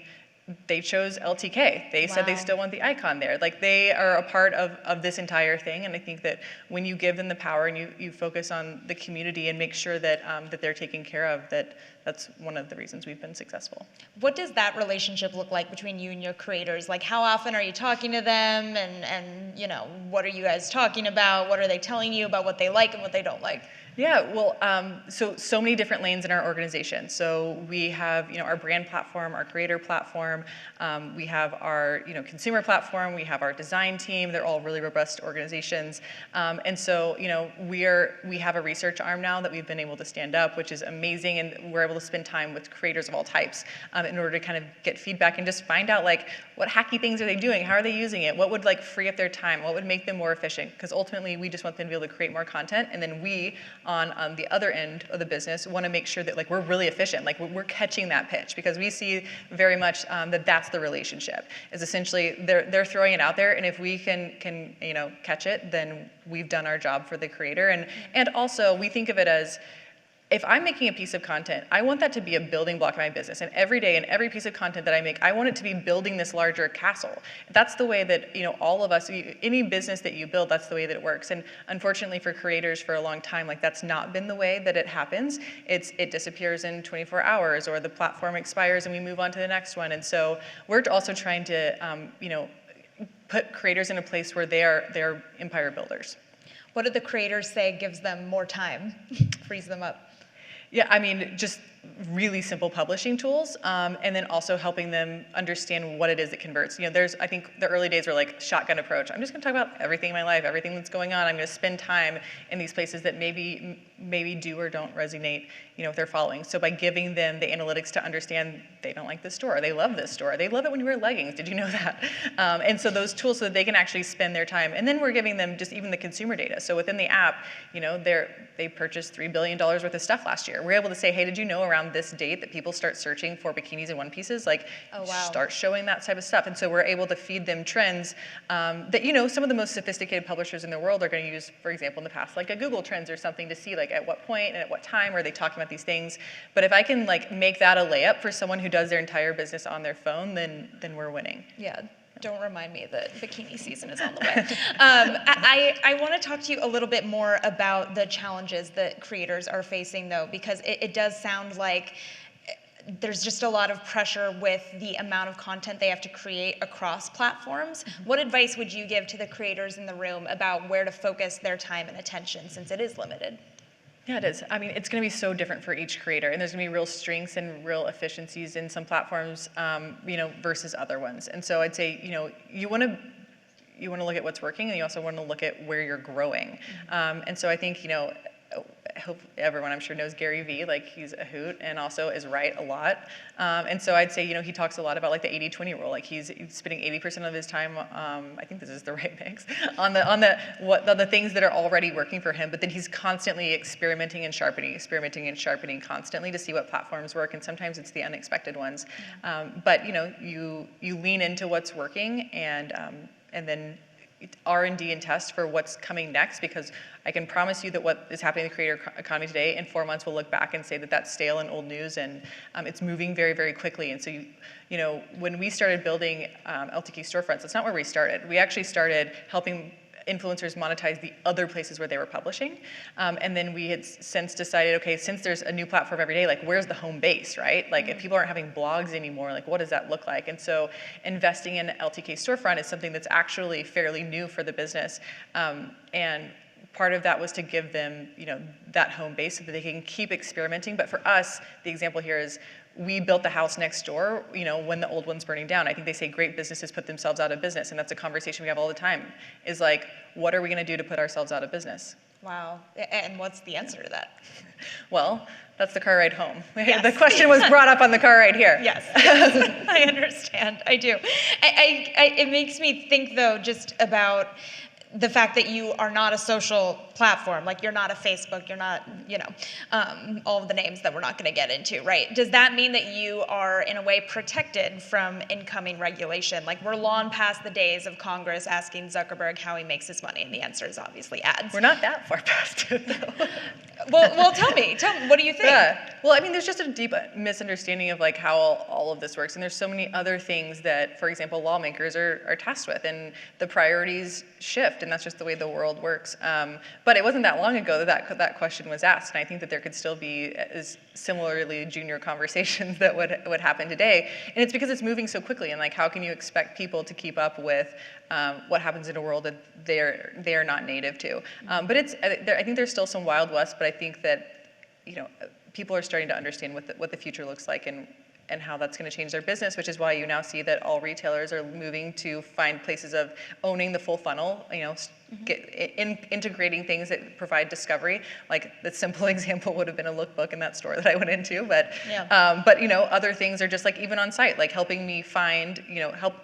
they chose LTK. They said they still want the icon there. Like, they are a part of this entire thing. And I think that when you give them the power and you focus on the community and make sure that that they're taken care of, that's one of the reasons we've been successful. What does that relationship look like between you and your creators? Like, how often are you talking to them, and what are you guys talking about? What are they telling you about what they like and what they don't like? Yeah, well, so many different lanes in our organization. So we have, our brand platform, our creator platform, we have our, consumer platform, we have our design team. They're all really robust organizations. And so, we have a research arm now that we've been able to stand up, which is amazing. And we're able to spend time with creators of all types in order to kind of get feedback and just find out, like, what hacky things are they doing? How are they using it? What would, like, free up their time? What would make them more efficient? Because ultimately, we just want them to be able to create more content. And then we, on the other end of the business, want to make sure that, like, we're really efficient, like, we're catching that pitch, because we see very much that's the relationship, is essentially they're throwing it out there, and if we can catch it, then we've done our job for the creator. And also, we think of it as, if I'm making a piece of content, I want that to be a building block of my business. And every day and every piece of content that I make, I want it to be building this larger castle. That's the way that, all of us, any business that you build, that's the way that it works. And unfortunately for creators for a long time, like, that's not been the way that it happens. It disappears in 24 hours, or the platform expires and we move on to the next one. And so we're also trying to, put creators in a place where they're empire builders. What do the creators say gives them more time, frees them up? Yeah, I mean, just really simple publishing tools, and then also helping them understand what it is that converts. I think the early days were like shotgun approach. I'm just going to talk about everything in my life, everything that's going on. I'm going to spend time in these places that maybe do or don't resonate, with their following. So by giving them the analytics to understand they don't like this store. They love this store. They love it when you wear leggings. Did you know that? And so those tools so that they can actually spend their time. And then we're giving them just even the consumer data. So within the app, they purchased $3 billion worth of stuff last year. We're able to say, hey, did you know around this date that people start searching for bikinis and one pieces? Like, oh, wow. Start showing that type of stuff. And so we're able to feed them trends that, some of the most sophisticated publishers in the world are going to use, for example, in the past, like a Google Trends or something to see like at what point and at what time are they talking about these things. But if I can like make that a layup for someone who does their entire business on their phone, then we're winning. Yeah. Don't remind me that bikini season is on the way. I want to talk to you a little bit more about the challenges that creators are facing, though, because it does sound like there's just a lot of pressure with the amount of content they have to create across platforms. What advice would you give to the creators in the room about where to focus their time and attention, since it is limited? Yeah, it is. I mean, it's going to be so different for each creator, and there's going to be real strengths and real efficiencies in some platforms, versus other ones. And so I'd say, you want to look at what's working, and you also want to look at where you're growing. And so I think, I hope everyone I'm sure knows Gary Vee, like he's a hoot and also is right a lot. And so I'd say, he talks a lot about like the 80-20 rule. Like he's spending 80% of his time, I think this is the right mix, on the things that are already working for him, but then he's constantly experimenting and sharpening constantly to see what platforms work, and sometimes it's the unexpected ones. But you lean into what's working and then R&D and test for what's coming next, because I can promise you that what is happening in the creator economy today, in 4 months we'll look back and say that that's stale and old news, and it's moving very, very quickly. And so when we started building LTK storefronts, that's not where we started. We actually started helping influencers monetize the other places where they were publishing. And then we had since decided, okay, since there's a new platform every day, like where's the home base, right? Like if people aren't having blogs anymore, like what does that look like? And so investing in LTK storefront is something that's actually fairly new for the business. And part of that was to give them, that home base so that they can keep experimenting. But for us, the example here is we built the house next door, when the old one's burning down. I think they say great businesses put themselves out of business, and that's a conversation we have all the time, is like, what are we gonna do to put ourselves out of business? Wow, and what's the answer to that? Well, that's the car ride home. Yes. The question was brought up on the car ride here. Yes, I understand, I do. It makes me think, though, just about the fact that you are not a social platform, like you're not a Facebook, you're not, all of the names that we're not going to get into, right? Does that mean that you are, in a way, protected from incoming regulation? Like, we're long past the days of Congress asking Zuckerberg how he makes his money, and the answer is obviously ads. We're not that far past it, though. Well, tell me, what do you think? Yeah. Well, I mean, there's just a deep misunderstanding of like how all of this works, and there's so many other things that, for example, lawmakers are tasked with, and the priorities shift, and that's just the way the world works. But it wasn't that long ago that question was asked, and I think that there could still be similarly junior conversations that would happen today, and it's because it's moving so quickly, and like how can you expect people to keep up with what happens in a world that they are not native to? But I think there's still some Wild West, but I think that people are starting to understand what the future looks like and how that's going to change their business, which is why you now see that all retailers are moving to find places of owning the full funnel, integrating things that provide discovery. Like the simple example would have been a lookbook in that store that I went into, but other things are just like even on site, like helping me find,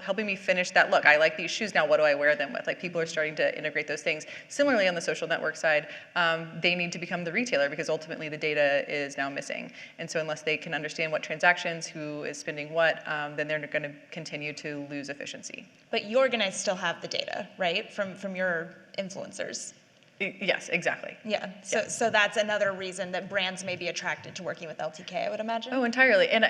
helping me finish that look. I like these shoes now, what do I wear them with? Like people are starting to integrate those things. Similarly, on the social network side, they need to become the retailer because ultimately the data is now missing. And so unless they can understand what transactions, who is spending what, then they're going to continue to lose efficiency. But you're going to still have the data, right, from your influencers? Yes, exactly. Yeah, so that's another reason that brands may be attracted to working with LTK, I would imagine. Oh, entirely. And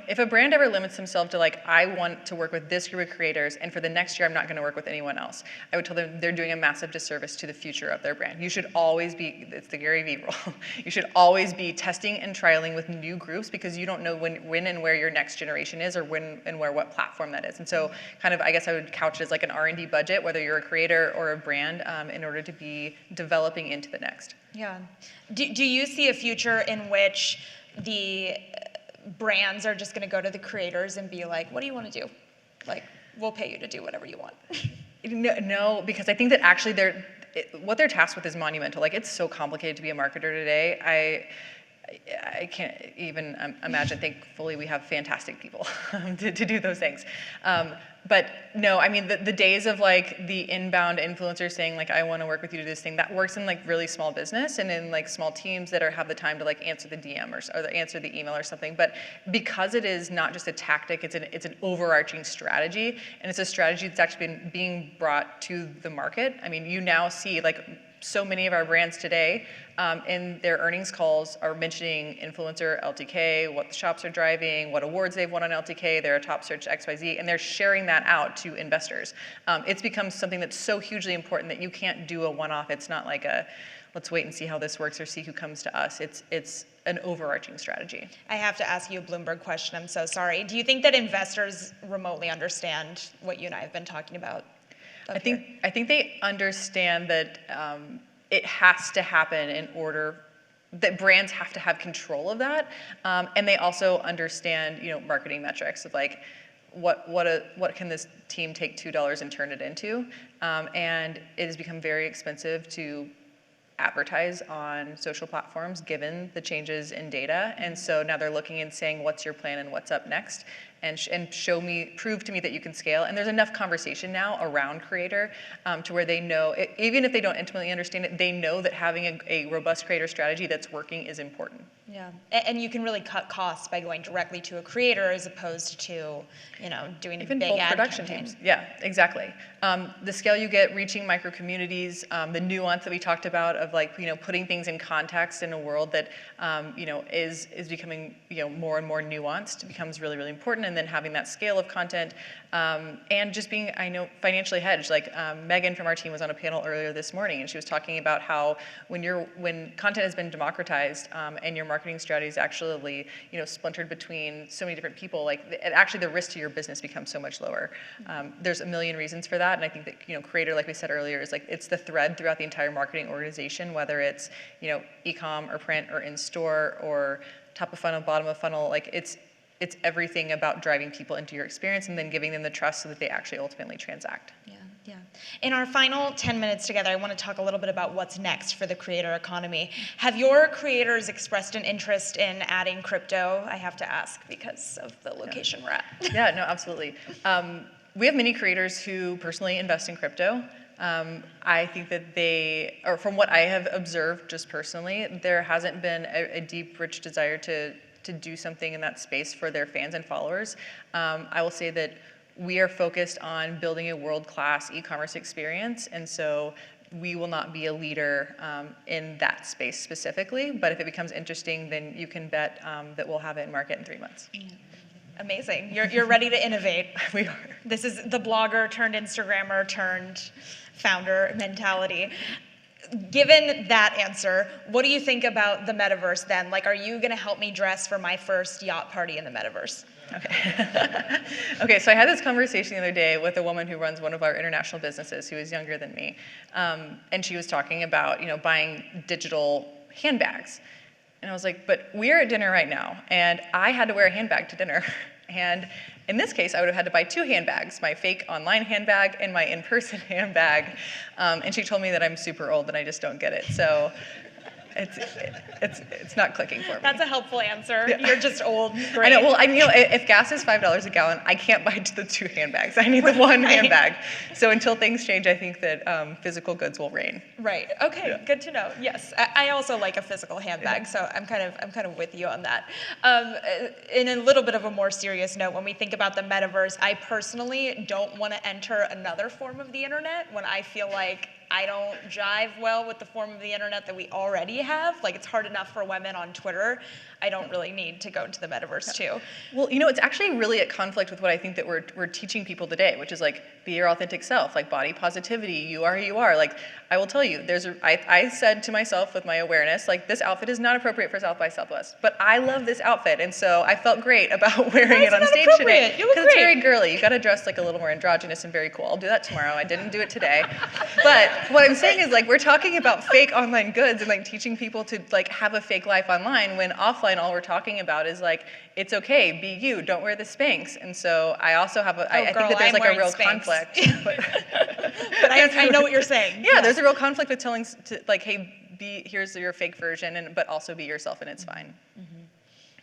if a brand ever limits themselves to like, I want to work with this group of creators, and for the next year I'm not going to work with anyone else, I would tell them they're doing a massive disservice to the future of their brand. You should always be, it's the Gary Vee rule, you should always be testing and trialing with new groups because you don't know when and where your next generation is or when and where what platform that is. And so kind of, I guess I would couch it as like an R&D budget, whether you're a creator or a brand, in order to be developing into the next. Yeah. Do you see a future in which the brands are just going to go to the creators and be like, what do you want to do? Like, we'll pay you to do whatever you want. No, because I think that actually what they're tasked with is monumental. Like, it's so complicated to be a marketer today. I can't even imagine. Thankfully, we have fantastic people to do those things. But no, I mean, the days of like the inbound influencer saying like, I want to work with you to do this thing, that works in like really small business and in like small teams that have the time to like answer the DM or answer the email or something. But because it is not just a tactic, it's an overarching strategy, and it's a strategy that's actually been being brought to the market. I mean, you now see like so many of our brands today in their earnings calls are mentioning influencer LTK, what the shops are driving, what awards they've won on LTK, they're a top search XYZ, and they're sharing that out to investors. It's become something that's so hugely important that you can't do a one-off. It's not like a, let's wait and see how this works or see who comes to us. It's an overarching strategy. I have to ask you a Bloomberg question, I'm so sorry. Do you think that investors remotely understand what you and I have been talking about? I think they understand that it has to happen in order that brands have to have control of that, and they also understand marketing metrics of like what can this team take $2 and turn it into, and it has become very expensive to advertise on social platforms given the changes in data, and so now they're looking and saying, what's your plan and what's up next, and prove to me that you can scale. And there's enough conversation now around creator to where they know, even if they don't intimately understand it, they know that having a robust creator strategy that's working is important. Yeah, and you can really cut costs by going directly to a creator as opposed to, doing even big full ad production campaign. teams. Yeah, exactly. The scale you get reaching micro communities, the nuance that we talked about of like putting things in context in a world that is becoming more and more nuanced becomes really, really important. And then having that scale of content and just being financially hedged. Like Megan from our team was on a panel earlier this morning, and she was talking about how when content has been democratized and your marketing strategy is actually splintered between so many different people, like actually the risk to your business becomes so much lower. There's a million reasons for that, and I think that creator, like we said earlier, is like it's the thread throughout the entire marketing organization, whether it's e-com or print or in store or top of funnel, bottom of funnel. Like it's everything about driving people into your experience and then giving them the trust so that they actually ultimately transact. Yeah. In our final 10 minutes together, I want to talk a little bit about what's next for the creator economy. Have your creators expressed an interest in adding crypto? I have to ask because of the location we're at. Yeah, no, absolutely. We have many creators who personally invest in crypto. I think that or from what I have observed just personally, there hasn't been a deep, rich desire to do something in that space for their fans and followers. I will say that we are focused on building a world-class e-commerce experience, and so we will not be a leader in that space specifically, but if it becomes interesting, then you can bet that we'll have it in market in 3 months. Amazing. You're ready to innovate. We are. This is the blogger turned Instagrammer turned founder mentality. Given that answer, what do you think about the metaverse then? Like, are you going to help me dress for my first yacht party in the metaverse? Okay. Okay, so I had this conversation the other day with a woman who runs one of our international businesses who is younger than me. And she was talking about, buying digital handbags. And I was like, but we're at dinner right now, and I had to wear a handbag to dinner. And in this case, I would have had to buy 2 handbags, my fake online handbag and my in-person handbag. And she told me that I'm super old and I just don't get it. So it's not clicking for me. That's a helpful answer. Yeah. You're just old. I Great. know. Well, if gas is $5 a gallon, I can't buy the 2 handbags. I need the one handbag. So until things change, I think that physical goods will reign. Right. Okay. Yeah. Good to know. Yes, I also like a physical handbag, so I'm kind of with you on that. In a little bit of a more serious note, when we think about the metaverse, I personally don't want to enter another form of the internet when I feel like I don't jive well with the form of the internet that we already have. Like, it's hard enough for women on Twitter. I don't really need to go into the metaverse too. Well, it's actually really at conflict with what I think that we're teaching people today, which is like, be your authentic self, like body positivity, you are who you are. Like, I will tell you, I said to myself with my awareness, like, this outfit is not appropriate for South by Southwest, but I love this outfit, and so I felt great about wearing it on stage today. Because it's very girly. You gotta dress like a little more androgynous and very cool. I'll do that tomorrow. I didn't do it today. But what I'm saying is, like, we're talking about fake online goods and like teaching people to like have a fake life online, when offline all we're talking about is like, it's okay, be you, don't wear the Spanx. And so I also have I think that there's like a real conflict. But I know what you're saying. Yeah, there's a real conflict with telling like, hey, here's your fake version, but also be yourself, and it's fine.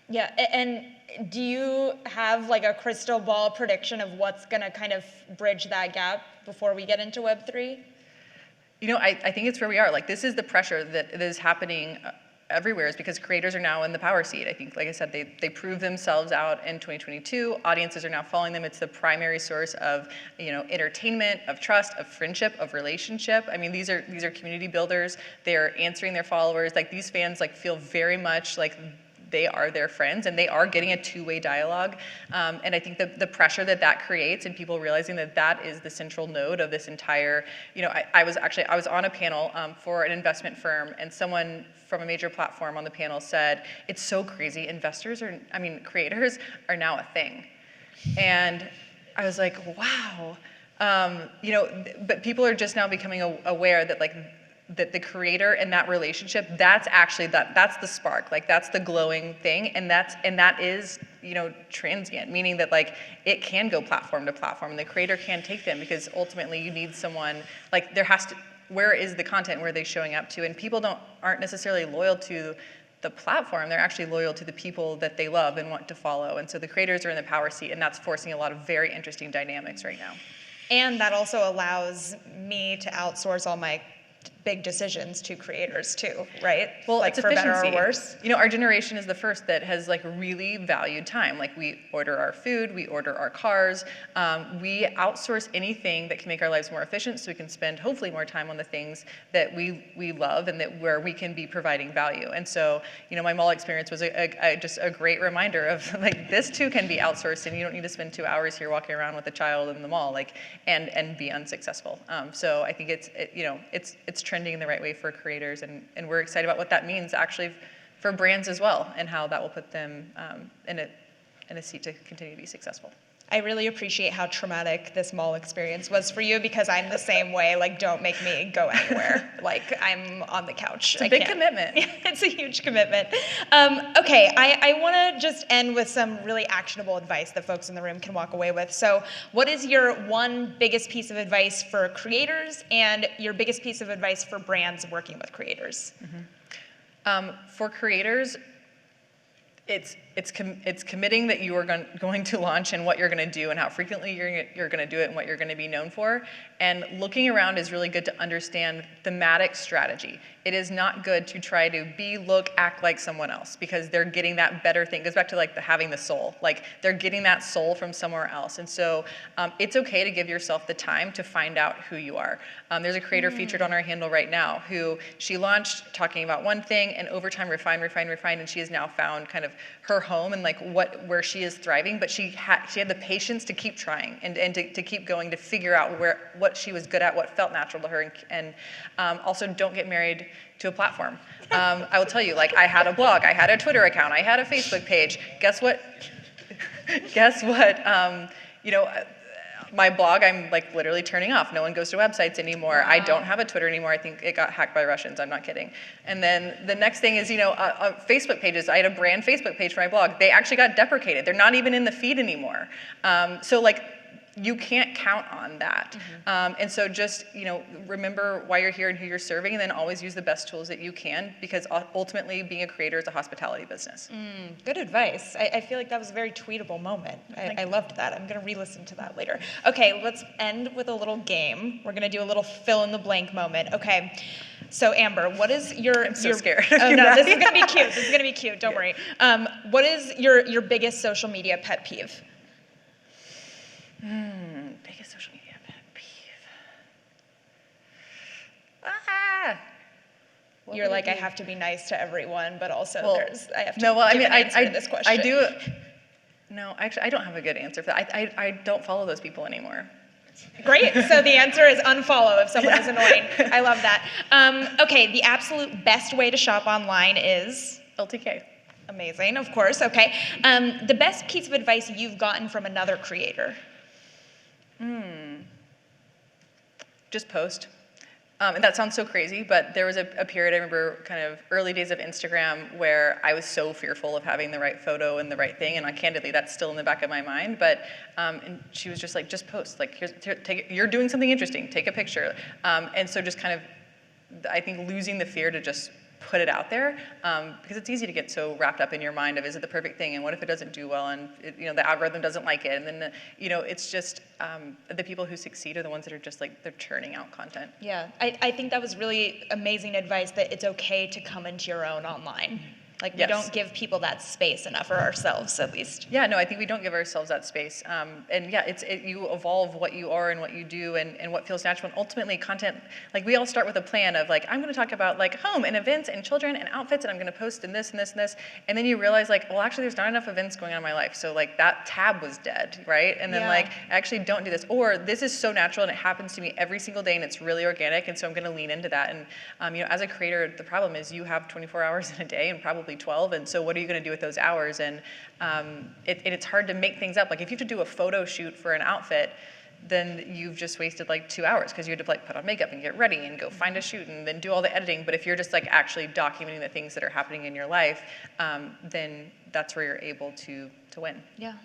Yeah, and do you have like a crystal ball prediction of what's gonna kind of bridge that gap before we get into Web3? I think it's where we are. Like, this is the pressure that is happening everywhere, is because creators are now in the power seat. I think, like I said, they prove themselves out in 2022. Audiences are now following them. It's the primary source of, entertainment, of trust, of friendship, of relationship. I mean, these are community builders. They're answering their followers. Like, these fans feel very much like they are their friends, and they are getting a two-way dialogue. And I think the pressure that creates, and people realizing that is the central node of this entire, I was on a panel for an investment firm, and someone from a major platform on the panel said, it's so crazy, creators are now a thing. And I was like, wow. But people are just now becoming aware that that the creator and that relationship, that's the spark, that's the glowing thing, and that is transient, meaning that it can go platform to platform, and the creator can take them, because ultimately you need someone, where is the content, where are they showing up to? And people aren't necessarily loyal to the platform, they're actually loyal to the people that they love and want to follow. And so the creators are in the power seat, and that's forcing a lot of very interesting dynamics right now. And that also allows me to outsource all my big decisions to creators too, right? Well, it's for efficiency. better or worse. Our generation is the first that has really valued time. We order our food, we order our cars, we outsource anything that can make our lives more efficient, so we can spend hopefully more time on the things that we love, and where we can be providing value. And so, my mall experience was just a great reminder of this too can be outsourced, and you don't need to spend 2 hours here walking around with a child in the mall, and be unsuccessful. So I think it's trending in the right way for creators, and we're excited about what that means actually for brands as well, and how that will put them in a seat to continue to be successful. I really appreciate how traumatic this mall experience was for you, because I'm the same way. Don't make me go anywhere. I'm on the couch. It's a big commitment. It's a huge commitment. Okay, I want to just end with some really actionable advice that folks in the room can walk away with. So what is your one biggest piece of advice for creators, and your biggest piece of advice for brands working with creators? For creators, it's committing that you are going to launch, and what you're going to do, and how frequently you're going to do it, and what you're going to be known for. And looking around is really good to understand thematic strategy. It is not good to try to be, look, act like someone else, because they're getting that better thing. It goes back to having the soul. They're getting that soul from somewhere else. And so it's okay to give yourself the time to find out who you are. There's a creator featured on our handle right now who she launched talking about one thing, and over time refined, and she has now found kind of her home and where she is thriving. But she had the patience to keep trying, and to keep going, to figure out what she was good at, what felt natural to her, and also don't get married to a platform. I will tell you, I had a blog, I had a Twitter account, I had a Facebook page. Guess what? My blog, I'm literally turning off. No one goes to websites anymore. Wow. I don't have a Twitter anymore. I think it got hacked by Russians. I'm not kidding. And then the next thing is, Facebook pages. I had a brand Facebook page for my blog. They actually got deprecated. They're not even in the feed anymore. You can't count on that. And so just, remember why you're here and who you're serving, and then always use the best tools that you can, because ultimately being a creator is a hospitality business. Good advice. I feel like that was a very tweetable moment. I loved that. I'm going to re-listen to that later. Okay, let's end with a little game. We're going to do a little fill-in-the-blank moment. Okay. So Amber, what is I'm so scared. Oh no, this is going to be cute. This is going to be cute. Don't worry. What is your biggest social media pet peeve? Biggest social media pet peeve. You're I have to be nice to everyone, but also I have to give an answer to this question. I do. No, actually, I don't have a good answer for that. I don't follow those people anymore. Great. So the answer is unfollow if someone is annoying. I love that. Okay, the absolute best way to shop online is? LTK. Amazing, of course. Okay. The best piece of advice you've gotten from another creator? Just post. And that sounds so crazy, but there was a period, I remember kind of early days of Instagram, where I was so fearful of having the right photo and the right thing, and candidly, that's still in the back of my mind, but and she was just just post, you're doing something interesting, take a picture. And so just kind of I think losing the fear to just put it out there, because it's easy to get so wrapped up in your mind of, is it the perfect thing, and what if it doesn't do well, and the algorithm doesn't like it, and then it's just the people who succeed are the ones that are just like, they're churning out content. Yeah, I think that was really amazing advice, that it's okay to come into your own online. Like, we don't give people that space enough, or ourselves at least. Yeah, no, I think we don't give ourselves that space. And yeah, you evolve what you are and what you do and what feels natural. And ultimately, content, like, we all start with a plan of like, I'm going to talk about like home and events and children and outfits, and I'm going to post in this and this and this. And then you realize like, well, actually, there's not enough events going on in my life. So like, that tab was dead, right? And then like, I actually don't do this. Or this is so natural and it happens to me every single day and it's really organic. And so I'm going to lean into that. And as a creator, the problem is you have 24 hours in a day and probably 12, and so what are you going to do with those hours? And it's hard to make things up. Like, if you have to do a photo shoot for an outfit, then you've just wasted like 2 hours, because you had to like put on makeup and get ready and go find a shoot and then do all the editing. But if you're just like actually documenting the things that are happening in your life, then that's where you're able to win. Yeah.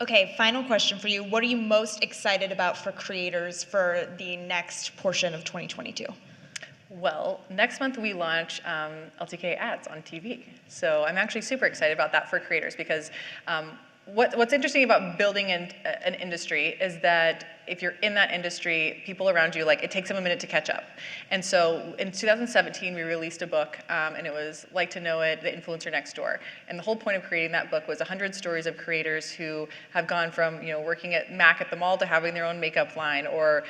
Okay, final question for you. What are you most excited about for creators for the next portion of 2022? Well, next month we launch LTK ads on TV. So I'm actually super excited about that for creators, because what's interesting about building an industry is that if you're in that industry, people around you, like, it takes them a minute to catch up. And so in 2017, we released a book, and it was Like to Know It, The Influencer Next Door. And the whole point of creating that book was 100 stories of creators who have gone from, working at Mac at the mall to having their own makeup line, or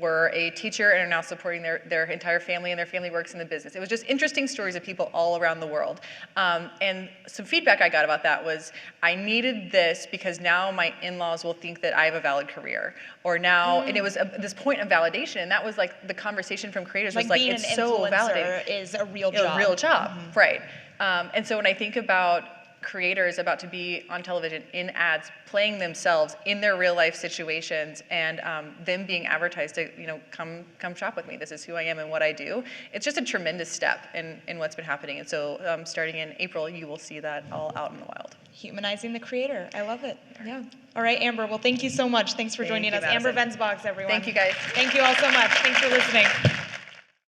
were a teacher and are now supporting their entire family, and their family works in the business. It was just interesting stories of people all around the world. And some feedback I got about that was, I needed this because now my in-laws will think that I have a valid career. Or now, and it was this point of validation, and that was like the conversation from creators, was like, being it's an so influencer validating. is a real job. A real job, right. And so when I think about creators about to be on television in ads, playing themselves in their real life situations, and them being advertised to, come shop with me. This is who I am and what I do. It's just a tremendous step in what's been happening. And so starting in April, you will see that all out in the wild. Humanizing the creator. I love it. Yeah. All right, Amber. Well, thank you so much. Thanks for joining us. Madison. Amber Venz, everyone. Thank you, guys. Thank you all so much. Thanks for listening.